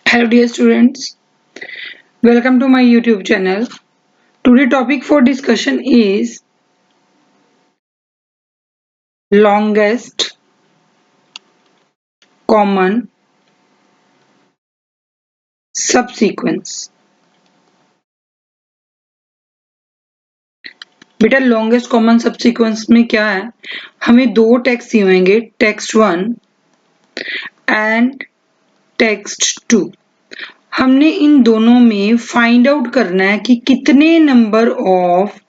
Hello dear students, welcome to my YouTube channel. Today topic for discussion is longest common subsequence. बेटा longest common subsequence में क्या है? हमें दो text दिए होंगे, टेक्स्ट 1 एंड टेक्स्ट 2। हमने इन दोनों में फाइंड आउट करना है कि कितने नंबर ऑफ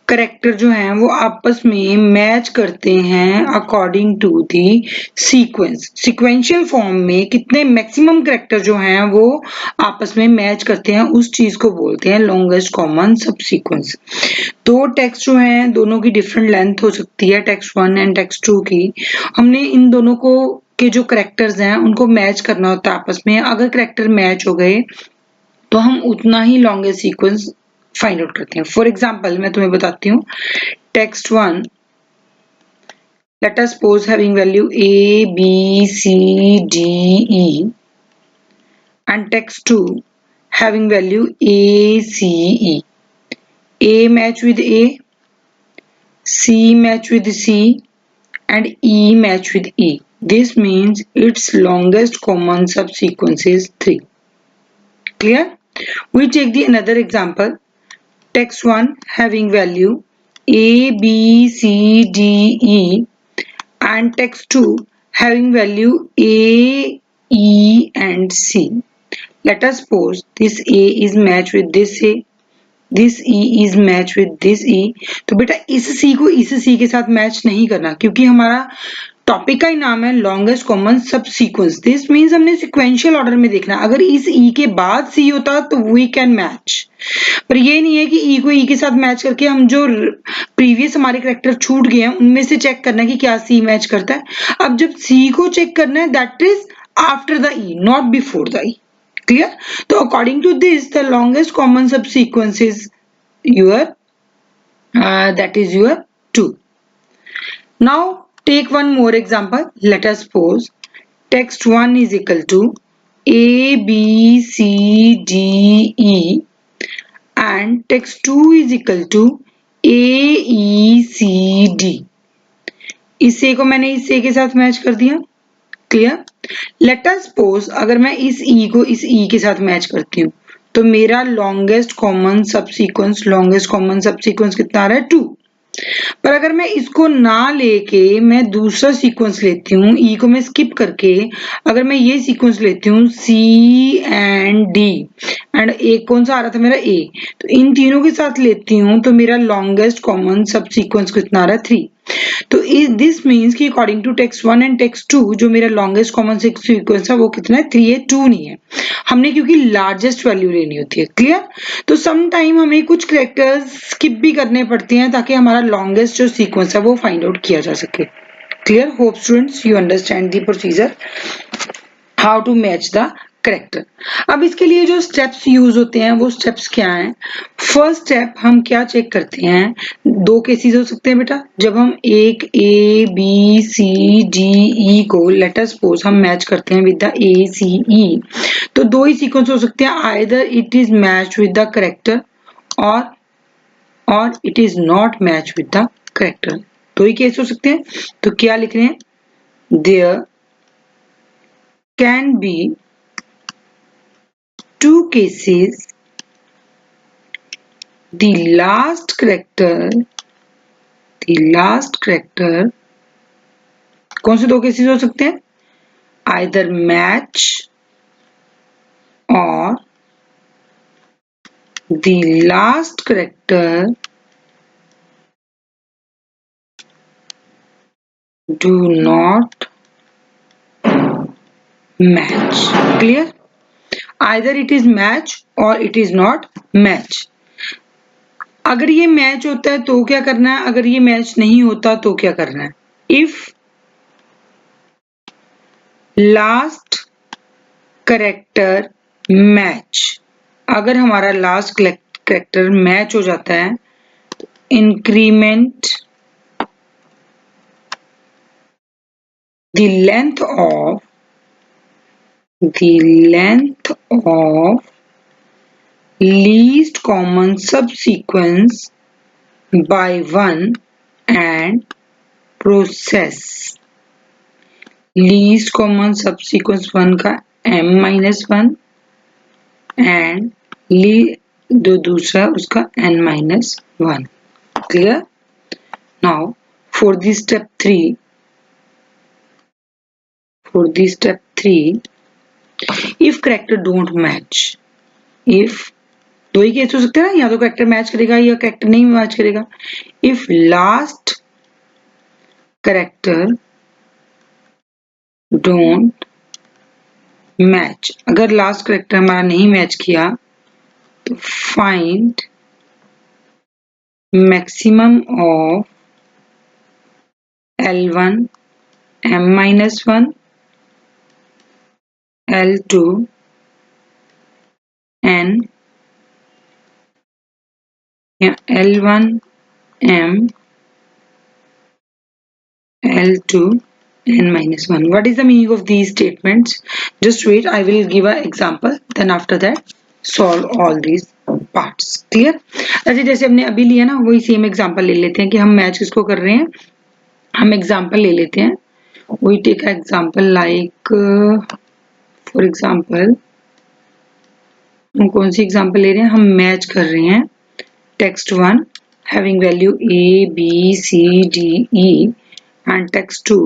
करेक्टर जो हैं वो आपस में मैच करते हैं according to the sequence. Sequential form में कितने मैक्सिमम करेक्टर जो हैं वो आपस में मैच करते हैं, उस चीज को बोलते हैं लॉन्गेस्ट कॉमन सबसीक्वेंस। दो टेक्स्ट जो हैं दोनों की डिफरेंट लेंथ हो सकती है, टेक्स्ट 1 एंड टेक्स्ट 2 की। हमने इन दोनों को के जो करेक्टर्स हैं उनको मैच करना होता है आपस में। अगर करेक्टर मैच हो गए तो हम उतना ही लॉन्गेस्ट सीक्वेंस फाइंड आउट करते हैं। फॉर एग्जाम्पल मैं तुम्हें बताती हूँ, text 1 let us suppose having value a b c d e and text 2 having value a c e. A match with a, c match with c and e match with e. This means its longest common subsequence is 3. Clear? We take the another example. Text 1 having value a b c d e and text 2 having value a, e and c. Let us suppose this a is matched with this a, this e is matched with this e. तो बेटा इस c को इस c के साथ match नहीं करना, क्योंकि हमारा टॉपिक का ही नाम है लॉन्गेस्ट कॉमन सब सीक्वेंस। दिस मीन्स हमने सिक्वेंशियल ऑर्डर में देखना। अगर इस ई के बाद सी होता तो वी कैन मैच, पर ये नहीं है कि ई को ई के साथ मैच करके हम जो प्रीवियस हमारे करेक्टर छूट गए हैं उनमें से चेक करना है कि क्या सी मैच करता है। अब जब सी को चेक करना है that is after the E, not before the E. Clear? तो according to this the longest common subsequence is your that is your 2. Now take one more example. Let us suppose text 1 is equal to a b c d e and text 2 is equal to a e c d. इस a को मैंने इस a के साथ match कर दिया। Clear? Let us suppose अगर मैं इस e को इस e के साथ मैच करती हूँ तो मेरा लॉन्गेस्ट कॉमन सबसीक्वेंस कितना आ रहा है? 2। पर अगर मैं इसको ना लेके मैं दूसरा सीक्वेंस लेती हूँ, ई को मैं स्किप करके अगर मैं ये सीक्वेंस लेती हूँ सी एंड डी एंड एक कौन सा आ रहा था मेरा ए, तो इन तीनों के साथ लेती हूँ तो मेरा लॉन्गेस्ट कॉमन सब सीक्वेंस कितना आ रहा है? 3। तो दिस मीन्स कि according to text 1 and text 2 जो मेरा लॉन्गेस्ट कॉमन सीक्वेंस है वो कितना है? 3 है, 2 नहीं है। हमने क्योंकि लार्जेस्ट वैल्यू लेनी होती है। क्लियर? तो सम टाइम हमें कुछ कैरेक्टर्स स्किप भी करने पड़ते हैं ताकि हमारा लॉन्गेस्ट जो सीक्वेंस है वो फाइंड आउट किया जा सके। Clear? Hope students you understand the procedure how to match the character. अब इसके लिए जो स्टेप्स यूज होते हैं वो स्टेप्स क्या हैं? फर्स्ट स्टेप हम क्या चेक करते हैं, दो केसेस हो सकते हैं बेटा। जब हम एक ए बी सी डी ई को लेट अस सपोज हम मैच करते हैं विद द ए सी ई, तो दो ही सीक्वेंस हो सकते हैं, either it is match with the character और it is not match with the character. दो ही केस हो सकते हैं। तो क्या लिख रहे हैं? There can be two cases, the last character कौन से दो केसेस हो सकते हैं? आइदर मैच और the last character do not match. Clear? Either it is match or it is not match. अगर ये मैच होता है तो क्या करना है, अगर ये मैच नहीं होता तो क्या करना है? इफ लास्ट करेक्टर मैच, अगर हमारा लास्ट करेक्टर मैच हो जाता है तो increment the length of the length of least common subsequence by 1 and process least common subsequence 1 का m-1 and जो दूसरा उसका n-1. Clear? Now for the step 3, if character don't match, if दो ही केस हो सकते हैं ना, या तो कैरेक्टर मैच करेगा या कैरेक्टर नहीं मैच करेगा. If last character don't match, अगर लास्ट कैरेक्टर हमारा नहीं मैच किया तो find maximum of L1 m-1 L2 n या L1 m L2 n-1. What is the meaning of these statements? Just wait, I will give an example, then after that solve all these parts. Clear? अच्छा, जैसे हमने अभी लिया ना, वही same example ले लेते हैं कि हम मैच किसको कर रहे हैं. हम एग्जांपल ले लेते हैं. We take an example like for example, हम कौन सी एग्जांपल ले रहे हैं, हम मैच कर रहे हैं text 1 having value a b c d e and text 2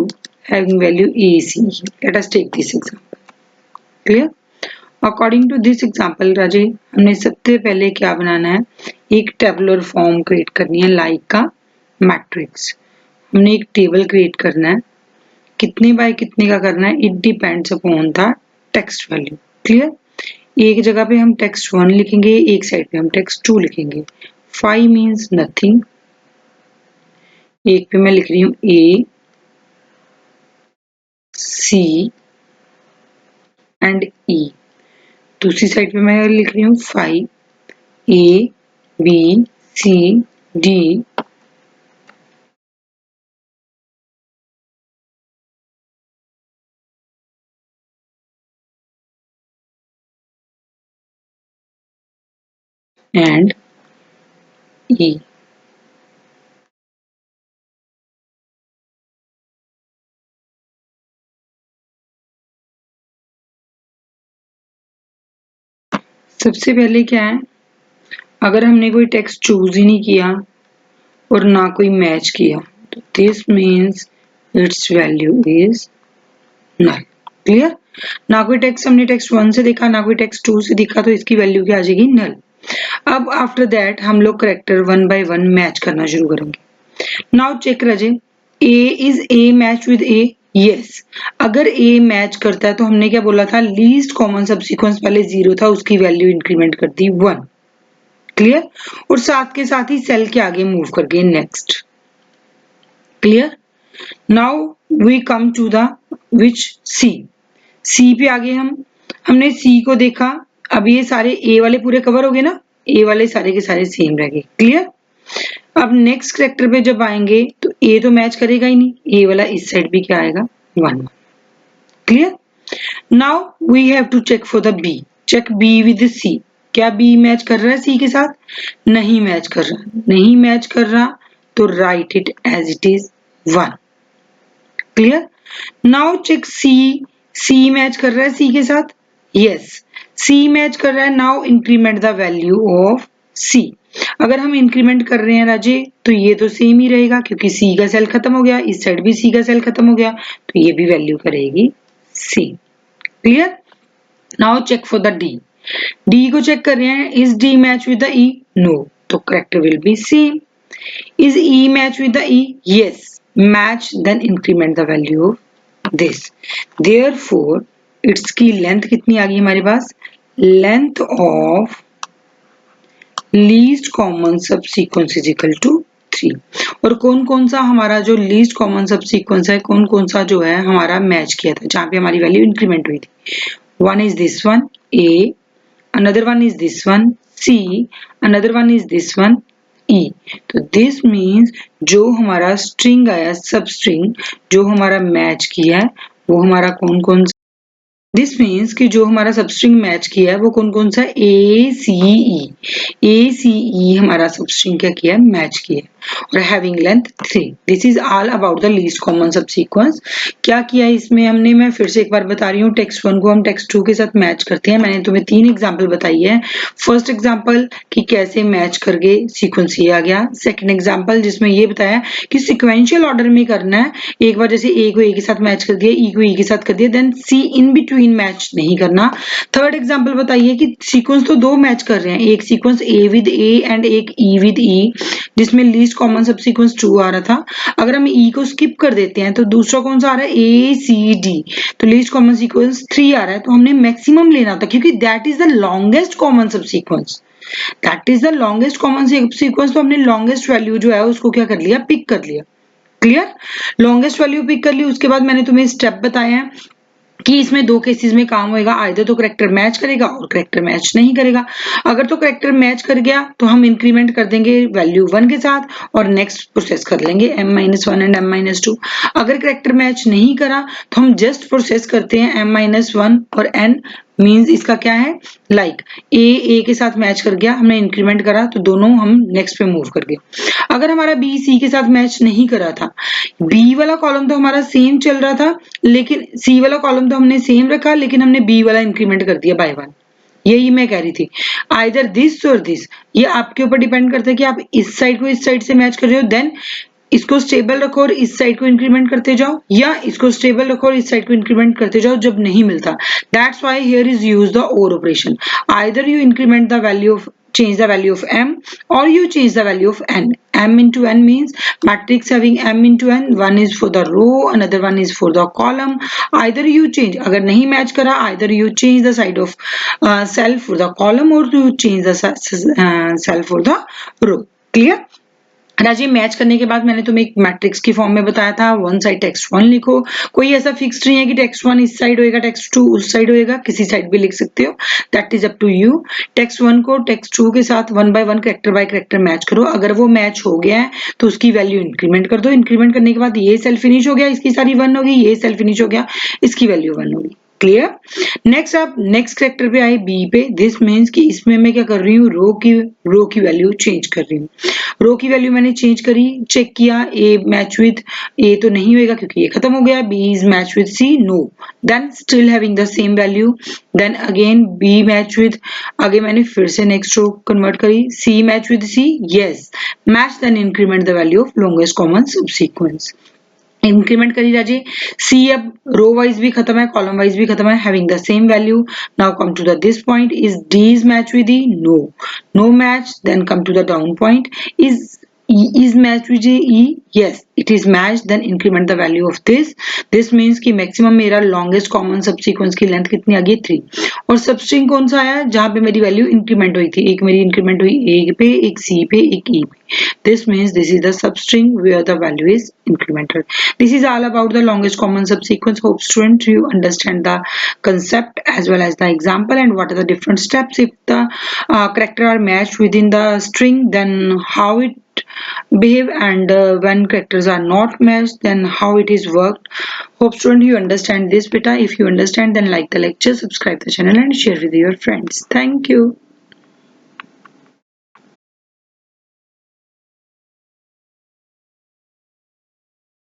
having value a c. Let us take this example. Clear? According to this example, राजे, हमने सबसे पहले क्या बनाना है, एक टेबुलर फॉर्म क्रिएट करनी है लाइक का मैट्रिक्स. हमने एक टेबल क्रिएट करना है, कितने बाय कितने का करना है, it depends upon the text value. Clear? एक जगह पे हम टेक्स्ट 1 लिखेंगे, एक साइड पे हम टेक्स्ट 2 लिखेंगे. 5 मीन्स नथिंग. एक पे मैं लिख रही हूँ ए सी एंड ई, दूसरी साइड पे मैं लिख रही हूँ 5 A B C D and E. सबसे पहले क्या है, अगर हमने कोई टेक्स्ट चूज ही नहीं किया और ना कोई मैच किया तो this means its value is null. Clear? ना कोई टेक्स्ट हमने टेक्स्ट 1 से देखा, ना कोई टेक्स्ट 2 से देखा, तो इसकी वैल्यू क्या आ जाएगी, नल. अब आफ्टर दैट हम लोग करेक्टर 1 by 1 मैच करना शुरू करेंगे. नाउ चेक रजे, A is A match with A. Yes, अगर ए मैच करता है तो हमने क्या बोला था, लीस्ट कॉमन सबसीक्वेंस पहले 0 था, उसकी वैल्यू इंक्रीमेंट कर दी 1. क्लियर? और साथ के साथ ही सेल के आगे मूव कर गए next. Clear? Now we come to the which C. C पे आगे हमने सी को देखा. अब ये सारे ए वाले पूरे कवर हो गए ना, ए वाले सारे के सारे सेम रह गए. क्लियर? अब नेक्स्ट कैरेक्टर पे जब आएंगे तो ए तो मैच करेगा ही नहीं, ए वाला इस साइड भी क्या आएगा, 1. Clear? Now we have to check for the B. Check B with C. क्या बी मैच कर रहा है सी के साथ? नहीं मैच कर रहा. नहीं मैच कर रहा तो write it as it is 1. Clear? Now check C. C match कर रहा है सी के साथ? यस, सी मैच कर रहा है. Now increment the value of C. अगर हम इंक्रीमेंट कर रहे हैं राजे तो ये तो सेम ही रहेगा क्योंकि सी का सेल खत्म हो गया, इस साइड भी सी का सेल खत्म हो गया, तो ये भी वैल्यू करेगी C. Clear? Now check for the D. D को चेक कर रहे हैं, is D match with the E? No, तो character will be same. Is E match with the E? Yes, match, then increment the value of this. Therefore it's की length कितनी आ गई हमारे पास, length of least common subsequence is equal to 3. और कौन कौन सा हमारा जो लीस्ट कॉमन सबसीक्वेंस है, कौन कौन सा जो है हमारा मैच किया था, जहां पे हमारी वैल्यू इंक्रीमेंट हुई थी. One is this one A, another one is this one C, another one is this one E. तो this means जो हमारा स्ट्रिंग आया, सब स्ट्रिंग जो हमारा मैच किया है वो हमारा कौन कौन दिस मीन्स कि जो हमारा सबस्ट्रिंग मैच किया है वो कौन कौन सा ए सी ई हमारा सबस्ट्रिंग क्या किया है मैच किया है और having length 3 this is all about the least common subsequence क्या किया है इसमें हमने मैं फिर से एक बार बता रही हूँ टेक्स्ट 1 को हम टेक्स्ट 2 के साथ मैच करते हैं मैंने तुम्हें 3 एग्जांपल बताई है फर्स्ट एग्जांपल कि कैसे मैच करके सीक्वेंस ये आ गया सेकंड एग्जांपल जिसमें ये बताया कि सीक्वेंशियल ऑर्डर में करना है एक बार जैसे ए को ए के साथ मैच कर दिया ई को ई के साथ कर दिया then C in between match नहीं करना थर्ड एग्जांपल बताइए कि सीक्वेंस तो दो मैच कर रहे हैं एक sequence A with A and एक ई विद ई जिसमें लीस्ट कॉमन सब सीक्वेंस 2 आ रहा था अगर हम ई को स्किप कर देते हैं तो दूसरा कौन सा आ रहा है ए सी डी तो लीस्ट कॉमन सीक्वेंस 3 आ रहा है तो हमने मैक्सिमम लेना था क्योंकि that is the longest common subsequence that is the longest common sequence तो हमने लॉन्गेस्ट वैल्यू जो है उसको क्या कर लिया पिक कर लिया क्लियर लॉन्गेस्ट वैल्यू पिक कर ली उसके बाद मैंने तुम्हें स्टेप बताए हैं कि इसमें दो केसेस में काम होएगा आइदर तो करेक्टर मैच करेगा और करेक्टर मैच नहीं करेगा अगर तो करेक्टर मैच कर गया तो हम इंक्रीमेंट कर देंगे वैल्यू 1 के साथ और नेक्स्ट प्रोसेस कर लेंगे m-1 एंड m-2 अगर करेक्टर मैच नहीं करा तो हम जस्ट प्रोसेस करते हैं m-1 और n मींस इसका क्या है लाइक ए के साथ मैच कर गया हमने इंक्रीमेंट करा तो दोनों हम नेक्स्ट पे मूव कर गए अगर हमारा बी सी के साथ मैच नहीं करा था बी वाला कॉलम तो हमारा सेम चल रहा था लेकिन सी वाला कॉलम तो हमने सेम रखा लेकिन हमने बी वाला इंक्रीमेंट कर दिया बाय 1 यही मैं कह रही थी आइदर दिस और दिस ये आपके ऊपर डिपेंड करता है कि आप इस साइड को इस साइड से मैच कर रहे हो देन इसको स्टेबल रखो और इस साइड को इंक्रीमेंट करते जाओ या इसको स्टेबल रखो और इस साइड को इंक्रीमेंट करते जाओ जब नहीं मिलता that's why here is use the और operation either you increment the value of change the value of m or you change the value of n m into n means matrix having m into n one is for the row another one is for the column either you change agar nahi match kara either you change the side of cell for the column or you change the cell for the row clear Rajiv match करने के बाद मैंने तुम्हें एक matrix की form में बताया था वन साइड टेक्स्ट 1 लिखो कोई ऐसा फिक्स्ड नहीं है कि टेक्स्ट 1 इस साइड होएगा टेक्स्ट 2 उस साइड होएगा किसी साइड भी लिख सकते हो that is up to you text 1 को टेक्स्ट 2 के साथ 1 by 1 character by character match करो अगर वो मैच हो गया है तो उसकी वैल्यू इंक्रीमेंट कर दो इंक्रीमेंट करने के बाद ये सेल फिनिश हो गया इसकी सारी 1 होगी ये सेल फिनिश हो गया इसकी वैल्यू 1 होगी क्लियर नेक्स्ट आप नेक्स्ट कैरेक्टर पे आए बी पे दिस मीन्स कि इसमें मैं क्या कर रही हूँ रो की वैल्यू चेंज कर रही हूँ रो की वैल्यू मैंने चेंज करी चेक किया ए मैच विद ए तो नहीं होएगा क्योंकि ये खत्म हो गया B is match with C no then still having the same value then again B match with आगे मैंने फिर से नेक्स्ट रो कन्वर्ट करी C match with C yes match then increment the value of longest common subsequence increment करी जाइए सी अब row wise भी खत्म है कॉलम वाइज भी खत्म है having the same value now come to the this point is D is match with E no match then come to the down point is E is matched with E yes it is matched then increment the value of this means कि maximum मेरा longest common subsequence की length कितनी आ गई 3 और substring कौन सा आया जहां पे मेरी वैल्यू इंक्रीमेंट हुई थी एक मेरी इंक्रीमेंट हुई ए पे एक सी पे एक ई पे this means this is the substring where the value is incremented this is all about the longest common subsequence hope students you understand the concept as well as the example and what are the different steps if the character are matched within the string then how it behave and when characters are not matched then how it is worked hope student you understand this beta if you understand then like the lecture subscribe the channel and share with your friends thank you